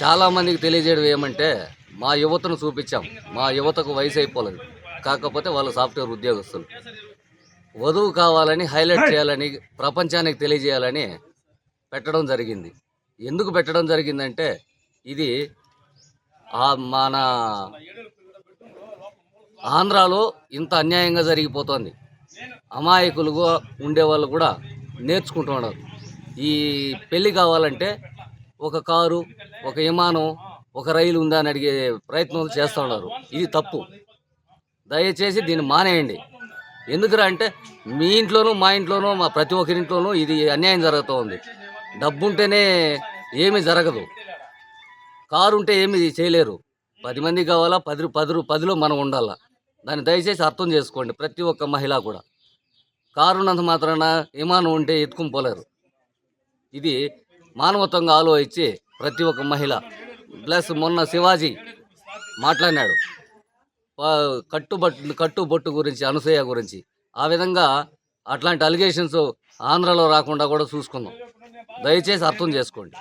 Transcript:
చాలామందికి తెలియజేయడం ఏమంటే మా యువతను చూపించాం. మా యువతకు వయసు అయిపోలేదు. కాకపోతే వాళ్ళు సాఫ్ట్‌వేర్ ఉద్యోగస్తులు. వధువు కావాలని హైలైట్ చేయాలని, ప్రపంచానికి తెలియజేయాలని పెట్టడం జరిగింది. ఎందుకు పెట్టడం జరిగిందంటే ఇది మన ఆంధ్రాలో ఇంత అన్యాయంగా జరిగిపోతోంది. అమాయకులుగా ఉండేవాళ్ళు కూడా నేర్చుకుంటున్నారు. ఈ పెళ్ళి కావాలంటే ఒక కారు, ఒక విమానం, ఒక రైలు ఉందా అని అడిగే ప్రయత్నం చేస్తూ ఉన్నారు. ఇది తప్పు. దయచేసి దీన్ని మానేయండి. ఎందుకురా అంటే మీ ఇంట్లోనూ, మా ఇంట్లోనూ, మా ప్రతి ఒక్కరింట్లోనూ ఇది అన్యాయం జరుగుతూ ఉంది. డబ్బుంటేనే ఏమీ జరగదు. కారు ఉంటే ఏమి చేయలేరు. 10 మంది కావాలా, 10లో మనం ఉండాలా. దాన్ని దయచేసి అర్థం చేసుకోండి ప్రతి ఒక్క మహిళ కూడా. కారు ఉన్నంత మాత్రాన విమానం ఉంటే ఎత్తుకుని పోలేరు. ఇది మానవత్వంగా ఆలోచించి ప్రతి ఒక్క మహిళ ప్లస్ మొన్న శివాజీ మాట్లాడినాడు కట్టుబొట్టు గురించి, అనసూయ గురించి. ఆ విధంగా అట్లాంటి అలిగేషన్స్ ఆంధ్రాలో రాకుండా కూడా చూసుకుందాం. దయచేసి అర్థం చేసుకోండి.